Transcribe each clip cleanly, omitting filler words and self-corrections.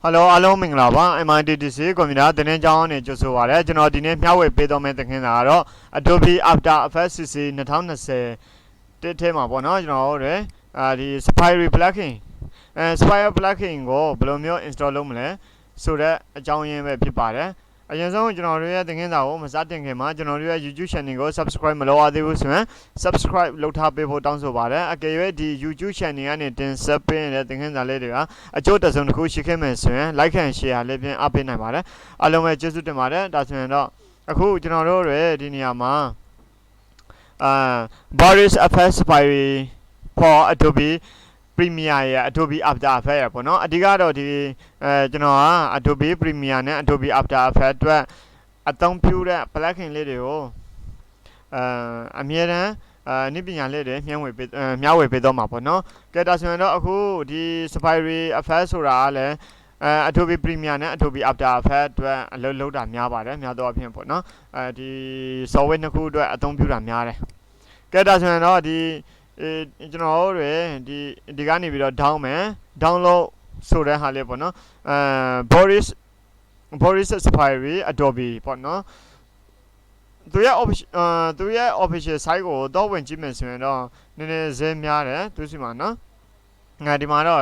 Hello အားလုံးမင်္ဂလာပါ MITDC ကွန်ပျူတာသတင်းကြောင်းနဲ့ကြိုဆိုပါရစေကျွန်တော်ဒီနေ့မျှဝေပေးသွားမယ့်သင်ခန်းစာကတော့ Adobe After Effects CC 2020တစ်ထဲမှာပေါ့နော်ကျွန်တော်တို့ဒီ Sapphire plugin Sapphire plugin ကိုဘယ်လိုမျိုး install လုပ်မလဲဆိုတဲ့အကြောင်းရင်းပဲဖြစ်ပါတယ်အရင်ဆုံးကျွန်တော်တို့ရဲ့သင်ခန်းစာကိုမစတင်ခင်မှာကျွန်တော်တို့ရဲ့ YouTube channel ကို subscribe မလုပ်ရသေးဘူးဆိုရင် subscribe လုပ်ထားပေးဖို့တောင်းဆိုပါတယ်အကယ်၍ဒီ YouTube channel ကနေတင်ဆက်ပေးတဲ့သင်ခန်းစာလေးတွေကအကျိုးတစုံတစ်ခုရှိခဲ့မယ်ဆိုရင် like and share လေးဖြင့်အားပေးနိုင်ပါတယ်အားလုံးပဲကျေးဇူးတင်ပါတယ်ဒါဆိုရင်တော့အခုကျွန်တော်တို့ရဲ့ဒီနေရာမှာBorisFX Sapphire for Adobe Premiere ရဲ့ Adobe After Effects ရပေါ့နော်အဓိကတော့ဒီကျွန်တော်က Adobe Premiere နဲ့ Adobe After Effects အတွက်အသုံးပြုတဲ့ plugin လေးတွေကိုအမြဲတမ်းနည်းပညာလေးတွေမျှဝေပေးတော့မှာပေါ့နော်ကဲဒါဆိုရင်တော့အခုဒီ Sapphire Effects ဆိုတာကလည်းAdobe Premiere နဲ့ Adobe After Effects အတွက်အလုပ်လုပ်တာများပါတယ်များသောအားဖြင့်ပေါ့နော်ဒီ software နှစ်ခုအတွက်အသုံးပြုတာများတယ်ကဲဒါဆိုရင်တော့ဒီကျွန်တော်တို့ဒီကနေပြီးတော့ download ဆိုတဲ့ဟာလေးပေါ့နော်Boris Sapphire Adobe ပေါ့နော်သူရဲ့ official site ကိုတော့ဝင်ကြည့်မယ်ဆိုရင်တော့နည်းနည်းဈေးများတယ်သူစီမှာနော်ငါဒီမှာတော့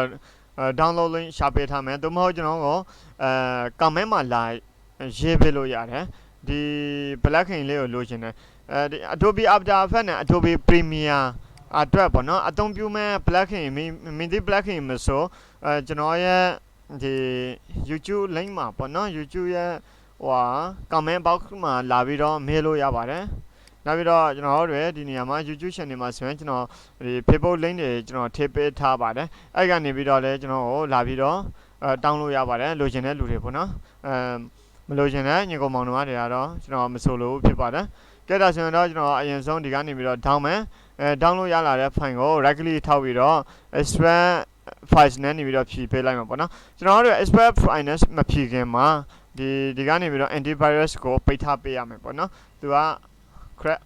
download လင်းရှာပေးထားမယ်သို့မဟုတ်ကျွန်တော်ကိုcomment မှာလာရေးပေးလို့ရတယ်ဒီ plugin လေးကိုလိုချင်တယ်ဒီ Adobe After Effects နဲ့ Adobe Premiere အတွက်ပေါ့နော်အသုံးပြုမဲ့ plugin မင်းဒီ plugin မဆိုကျွန်တော်ရဲ့ဒီ YouTube link မှာပေါ့နော် YouTube ရဲ့comment box မှာလာပြီးတော့မေးလို့ရပါတယ်နောက်ပြီးတော့ကျွန်တော်တို့ဒီနေရာမှာ YouTube channel မှာဆိုရင်ကျွန်တော်ဒီ Facebook link တွေကျွန်တော်ထည့်ပေးထားပါတယ်အဲ့ကနေပြီးတော့လည်းကျွန်တော်ကိုလာပြီးတော့တောင်းလို့ရပါတယ်လိုချင်တဲ့လူတွေပေါ့နော်မလိုချင်တဲ့ညီကောင်မောင်နှမတွေကတော့ကျွန်တော်မဆိုလို့ဖြစ်ပါတယ်ကဲဒါဆိုရင်တော့ကျွန်တော်အရင်ဆုံးဒီကနေပြီးတော့ download ရလာတဲ့ file ကို right click ထောက်ပြီးတော့ extract files နဲ့နေပြီးတော့ဖြည့်ပေးလိုက်မှာပေါ့နော်ကျွန်တော်တို့ extract file နဲ့မဖြည့်ခင်မှာဒီကနေပြီးတော့ antivirus ကိုပိတ်ထားပေးရမယ်ပေါ့နော်သူက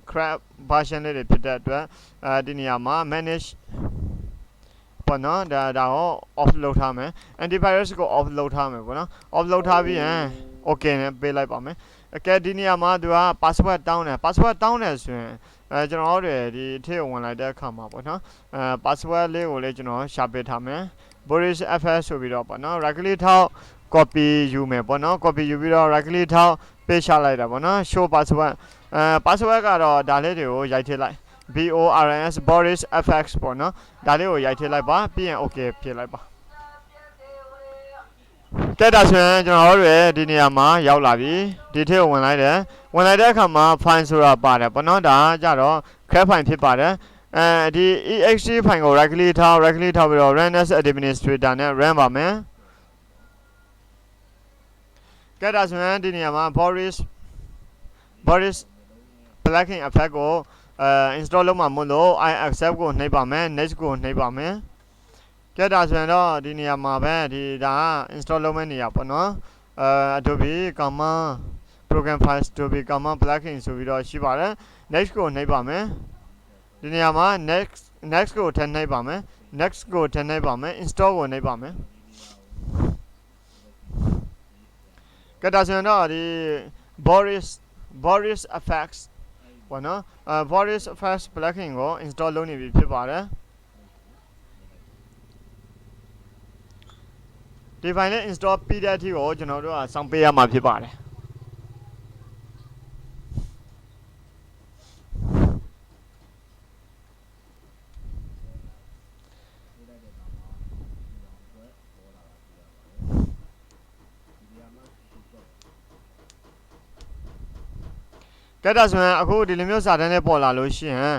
crap version လေးတွေဖြစ်တဲ့အတွက်ဒီနေရာမှာ manage ပေါ့နော်ဒါကို off လုပ်ထားမယ် antivirus ကို off လုပ်ထားမယ်ပေါ့နော် off လုပ်ထားပြီးရင် okay နဲ့ပေးလိုက်ပါမယ်ကဲဒီနေရာမှာသူက password တောင်းတယ်ဆိုရင်ကျွန်တော်တို့ဒီအထည့်ဝင်လိုက်တဲ့အခါမှာပေါ့နော်password လေးကိုလည်းကျွန်တော်ရှာပေးထားမယ် BorisFX ဆိုပြီးတော့ပေါ့နော် right click ထောက် copy ယူမယ်ပေါ့နော် copy ယူပြီးတော့ right click ထောက် paste ချလိုက်တာပေါ့နော် show password password ကတော့ဒါလေးတွေကိုရိုက်ထည့်လိုက် BorisFX ပေါ့နော်ဒါလေးကိုရိုက်ထည့်လိုက်ပါပြီးရင် okay ဖြည့်လိုက်ပါကဲဒါဆိုရင်ကျွန်တော်တို့ဒီနေရာမှာရောက်လာပြီဒီထည့်ကိုဝင်လိုက်တဲ့အခါမှာ file ဆိုတာပါတယ်ပေါ့နော်ဒါကြတော့ crap file ဖြစ်ပါတယ်ဒီ exe file ကို right click ထောက်ပြီးတော့ run as administrator နဲ့ run ပါမယ်ကဲဒါဆိုရင်ဒီနေရာမှာ Boris plugin effect ကိုinstall လုပ်မှာမို့လို့ I accept ကိုနှိပ်ပါမယ် next ကိုနှိပ်ပါမယ်ကဲဒါဆိုရင်တော့ဒီနေရာမှာပဲဒါ install လုပ်မယ့်နေရာပေါ့နော်Adobe command program files Adobe command plugin ဆိုပြီးတော့ရှိပါတယ် next ကိုနှိပ်ပါမယ်ဒီနေရာမှာ next ကိုထပ်နှိပ်ပါမယ် install ကိုနှိပ်ပါမယ်ကဲဒါဆိုရင်တော့ဒီ BorisFX ပေါ့နော်BorisFX plugin ကို install လုပ်နေပြီဖြစ်ပါတယ်ဒီ file နဲ့ install ပြီးတဲ့အထိကိုကျွန်တော်တို့စောင့်ပေးရမှာဖြစ်ပါတယ်ကဲဒါဆိုရင်အခုဒီလိုမျိုးစာတန်းနဲ့ပေါ်လာလို့ရှိရင်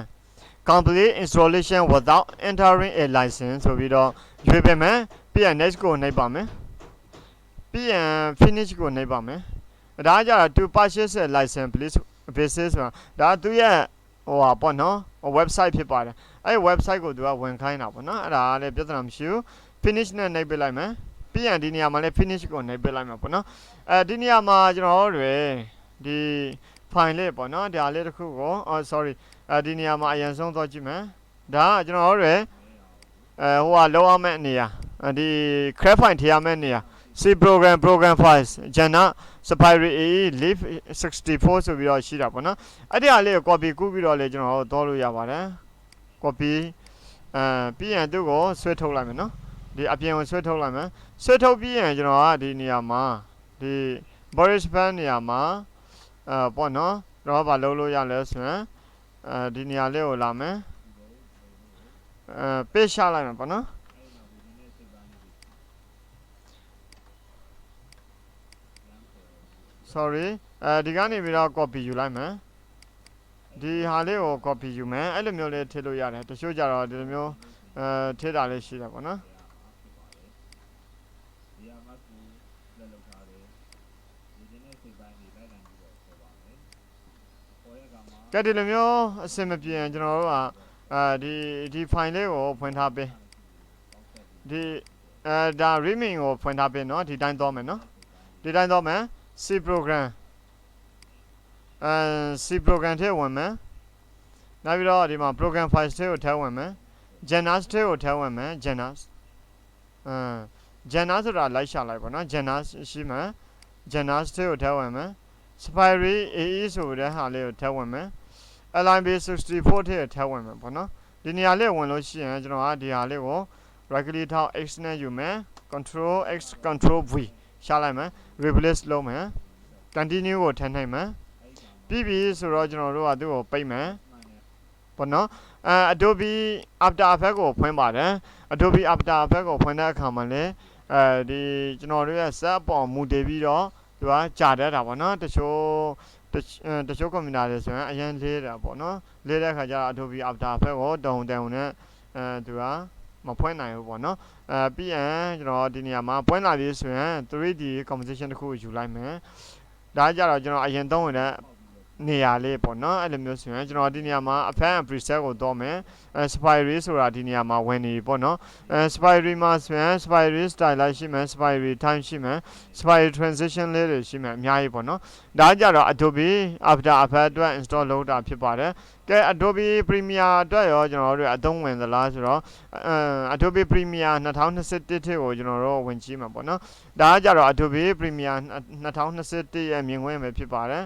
complete installation without entering a license ဆိုပြီးတော့ရွေးပေးမယ်ပြီးရင် next ကိုနှိပ်ပါမယ်ပြီးရင် finish ကိုနှိပ်ပါမယ်ဒါကြတော့ to purchase a license please visit ဆိုတာဒါသူရဲ့ပေါ့နော် website ဖြစ်ပါတယ်အဲ့ website ကိုသူကဝင်ခိုင်းတာပေါ့နော်အဲ့ဒါလည်းပြဿနာမရှိဘူး finish နဲ့နှိပ်ပေးလိုက်မယ်ပြီးရင်ဒီနေရာမှာလည်း finish ကိုနှိပ်ပေးလိုက်မှာပေါ့နော်ဒီနေရာမှာကျွန်တော်တို့ဒီ file လေးပေါ့နော်ဒါလေးတစ်ခုကိုsorry ဒီနေရာမှာအရင်ဆုံးသွားကြည့်မယ်ဒါကကျွန်တော်တို့လောက်ရမယ့်နေရာဒီ crap file ထည့်ရမယ့်နေရာ C program files ဂျန်နာ Sapphire leaf 64ဆိုပြီးတော့ရှိတာပေါ့နော်အဲ့ဒီဟာလေးကို copy ကူးပြီးတော့လေကျွန်တော်တို့သွားလို့ရပါတယ် copy ပြီးရင်သူ့ကိုဆွဲထုတ်လိုက်မယ်နော်ဒီအပြင်ကိုဆွဲထုတ်လိုက်မယ်ဆွဲထုတ်ပြီးရင်ကျွန်တော်ကဒီနေရာမှာဒီ BorisFX နေရာမှာပေါ့နော်တော့ဘာလုပ်လို့ရလဲဆိုရင်ဒီနေရာလေးကိုလာမယ်page ချလိုက်မယ်ပေါ့နော်sorry ဒီကနေပြီးတော့ copy ယူလိုက်မယ်ဒီဟာလေးကို copy ယူမယ်အဲ့လိုမျိုးလေးထည့်လို့ရတယ်တချို့ကြတော့ဒီလိုမျိုးထည့်တာလေးရှိတယ်ပေါ့နော်ကဲဒီလိုမျိုးအဆင်မပြေရင်ကျွန်တော်တို့ကဒီ file လေးကိုဖွင့်ထားပေးဒီဒါ remaining ကိုဖွင့်ထားပေးเนาะဒီတိုင်းသွားမယ်เนาะဒီတိုင်းသွားမယ် C program C program ထဲဝင်မယ်နောက်ပြီးတော့ဒီမှာ program files ထဲကိုထည့်ဝင်မယ် Janus ထဲကိုထည့်ဝင်မယ် Janus Janus ဆိုတာလိုက်ရှာလိုက်ပါเนาะ Janus ရှိမယ် Janus ထဲကိုထည့်ဝင်မယ် Sapphire AE ဆိုတဲ့ဟာလေးကိုထည့်ဝင်မယ် LIB 64ထဲကိုထည့်ဝင်မယ်ပေါ့เนาะဒီနေရာလေးဝင်လို့ရှိရင်ကျွန်တော်ကဒီဟာလေးကို right click ထောက် X နဲ့ယူမယ် Control X Control V ရှာလိုက်မယ် replace လုပ်မယ် continue ကိုထည့်နိုင်မယ်ပြီးပြီဆိုတော့ကျွန်တော်တို့ကသူ့ကိုပိတ်မယ်ပေါ့နော်Adobe After Effects ကိုဖွင့်ပါတယ် Adobe After Effects ကိုဖွင့်တဲ့အခါမှာလည်းဒီကျွန်တော်တို့ရဲ့ set ပေါ်မူတည်ပြီးတော့သူကကြာတတ်တာပေါ့နော်တချို့ကွန်ပျူတာတွေဆိုရင်အရင်လေးတာပေါ့နော်လေးတဲ့အခါကျတော့ Adobe After Effects ကိုတုံနဲ့သူကမဖွင့်နိုင်ဘူးပေါ့နော်ပြီးရင်ကျွန်တော်ဒီနေရာမှာဖွင့်လာပြီဆိုရင် 3D composition တစ်ခုယူလိုက်မယ်ဒါကြတော့ကျွန်တော်အရင်သုံးဝင်တဲ့နေရာလေးပေါ့နော်အဲ့လိုမျိုးဆိုရင်ကျွန်တော်ဒီနေရာမှာ effect and preset ကိုတော့မယ်Sapphire ဆိုတာဒီနေရာမှာဝင်နေပြီပေါ့နော်Sapphire မှာဆိုရင် Sapphire style လိုက်ရှိမယ် Sapphire time ရှိမယ် Sapphire transition လေးတွေရှိမယ်အများကြီးပေါ့နော်ဒါကြတော့ Adobe After Effects အတွက် install လုပ်တာဖြစ်ပါတယ်ကဲ Adobe Premiere အတွက်ရောကျွန်တော်တို့အသုံးဝင်သလားဆိုတော့Adobe Premiere 2021ထဲကိုကျွန်တော်တို့ဝင်ကြည့်မှာပေါ့နော်ဒါကြတော့ Adobe Premiere 2021ရဲ့မြင်ကွင်းပဲဖြစ်ပါတယ်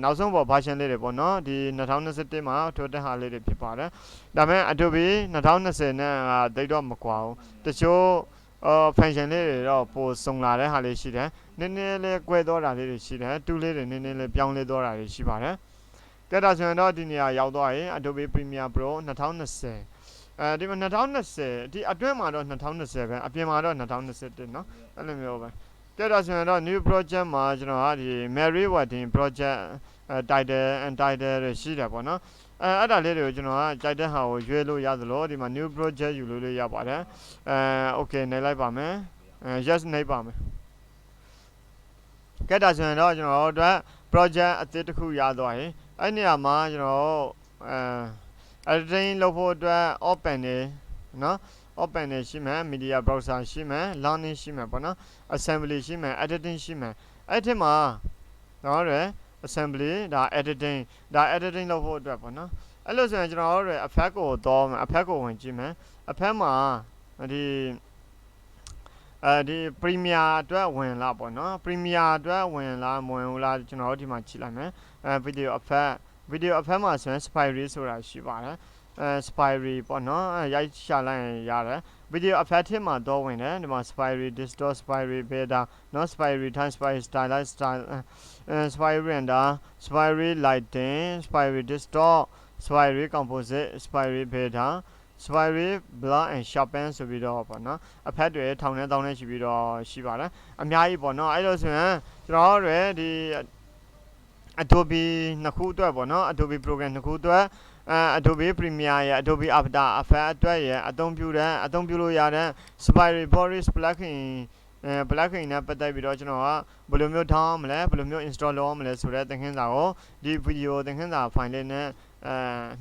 နောက်ဆုံးပေါ် version လေးတွေပေါ့နော်ဒီ2021မှာထိုးတဲ့ဟာလေးတွေဖြစ်ပါတယ်ဒါပေမဲ့ Adobe 2020နဲ့တိတ်တော့မကွာဘူးတချို့function လေးတွေတော့ပိုစုံလာတဲ့ဟာလေးရှိတယ်နည်းနည်းလေးကွဲသွားတာလေးတွေရှိတယ်တူးလေးတွေနည်းနည်းလေးပြောင်းလဲသွားတာတွေရှိပါတယ်ကဲဒါဆိုရင်တော့ဒီနေရာရောက်သွားရင် Adobe Premiere Pro 2020ဒီမှာ2020ဒီအတွင်းမှာတော့2020ပဲအပြင်မှာတော့2021เนาะအဲ့လိုမျိုးပဲကဲဒါဆိုရင်တော့ new project မှာကျွန်တော်ကဒီ Mary Wedding project title and title ရှိတယ်ပေါ့နော်အဲ့ဒါလေးတွေကိုကျွန်တော်ကကြိုက်တဲ့ဟာကိုရွေးလို့ရသလိုဒီမှာ new project ယူလို့ရပါတယ်okay နေလိုက်ပါမယ်yes နေပါမယ်ကဲဒါဆိုရင်တော့ကျွန်တော်တို့ project အသစ်တစ်ခုရသွားရင်အဲ့နေရာမှာကျွန်တော်editing လုပ်ဖို့အတွက် open နေနော် open နေရှိမယ် media browser ရှိမယ် learning ရှိမယ်ပေါ့နော် assembly ရှိမယ် editing ရှိမယ်အဲ့ဒီမှာတော့ရယ် assembly ဒါ editing လုပ်ဖို့အတွက်ပေါ့နော်အဲ့လိုဆိုရင်ကျွန်တော်တို့ effect ကိုတော့ effect ကိုဝင်ကြည့်မယ် effect မှာဒီ Premiere အတွက်ဝင်လာပေါ့နော် Premiere အတွက်ဝင်လာမဝင်ဘူးလားကျွန်တော်တို့ဒီမှာကြည့်လိုက်မယ်video effect မှာဆိုရင် Sapphire ဆိုတာရှိပါတယ်Sapphire ပေါ့နော်ရိုက်ရှာလိုက်ရင်ရတယ် video effect ထဲမှာတော့ဝင်တယ်ဒီမှာ Sapphire distort Sapphire beta နော် Sapphire time Sapphire style Sapphire render Sapphire lighting Sapphire distort Sapphire composite Sapphire beta Sapphire blur and sharpen ဆိုပြီးတော့ပေါ့နော်အဖက်တွေထောင်ထဲတောင်းနေရှိပြီးတော့ရှိပါတယ်အများကြီးပေါ့နော်အဲ့လိုဆိုရင်ကျွန်တော်တို့ဒီ Adobe နှစ်ခုအတွက်ပေါ့နော် Adobe program နှစ်ခုအတွက်Adobe Premiere ရဲ့ Adobe After Effects အတွက်ရဲ့အသုံးပြုလို့ရတဲ့ Sapphire Boris plugin နဲ့ပတ်သက်ပြီးတော့ကျွန်တော်ကဘယ်လိုမျိုးထောင်းမလဲဘယ်လိုမျိုး install လုပ်မလဲဆိုတဲ့သင်ခန်းစာကိုဒီ video သင်ခန်းစာ file လေးနဲ့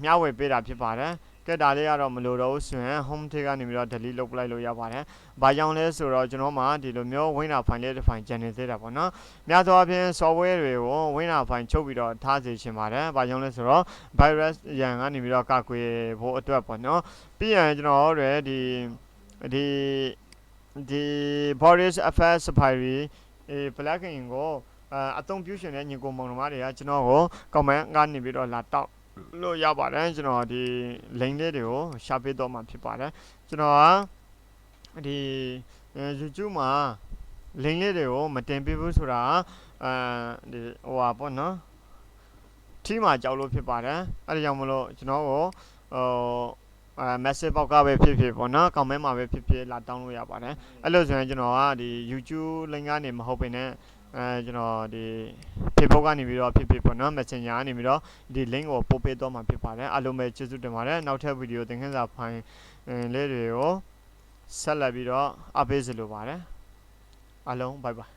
မျှဝေပေးတာဖြစ်ပါတယ်ကဲဒါလေးကတော့မလိုတော့ဘူးဆိုရင် home ထဲကနေပြီးတော့ delete လုပ်ပလိုက်လို့ရပါတယ်။ဘာကြောင့်လဲဆိုတော့ကျွန်တော်မှဒီလိုမျိုး winner file လေးတစ် file ကျန်နေသေးတာပေါ့နော်။များသောအားဖြင့် software တွေကို winner file ချုပ်ပြီးတော့ထားစေချင်ပါတယ်။ဘာကြောင့်လဲဆိုတော့ virus ရန်ကနေပြီးတော့ကာကွယ်ဖို့အတွက်ပေါ့နော်။ပြီးရင်ကျွန်တော်တို့ဒီ ဒီ BorisFX Sapphire plugin ကိုအသုံးပြုရှင်တဲ့ညီကိုမောင်နှမတွေကကျွန်တော်ကို comment ကနေပြီးတော့လာတောက်လို့ရပါတယ်ကျွန်တော်ဒီ link လေးတွေကို share ပေးတော့မှာဖြစ်ပါတယ်ကျွန်တော်ကဒီ YouTube မှာ link လေးတွေကိုမတင်ပေးဘူးဆိုတာဒီဟိုပါပေါ့နော်ထီးမှာကြောက်လို့ဖြစ်ပါတယ်အဲ့ဒါကြောင့်မလို့ကျွန်တော်ကိုmessage ပေါက်ကပဲဖြစ်ဖြစ်ပေါ့နော် comment မှာပဲဖြစ်ဖြစ်လာတောင်းလို့ရပါတယ်အဲ့လိုဆိုရင်ကျွန်တော်ကဒီ YouTube link ကနေမဟုတ်ဘဲနဲ့ကျွန်တော်ဒီ Facebook ကနေပြီးတော့ဖြစ်ဖြစ်ပေါ့နော် Messenger ကနေပြီးတော့ဒီ link ကိုပို့ပေးတော့မှာဖြစ်ပါတယ်အားလုံးပဲကျေးဇူးတင်ပါတယ်နောက်ထပ်ဗီဒီယိုသင်ခန်းစာဖိုင်လေးတွေကိုဆက်လက်ပြီးတော့အားပေးစေလိုပါတယ်အားလုံး bye bye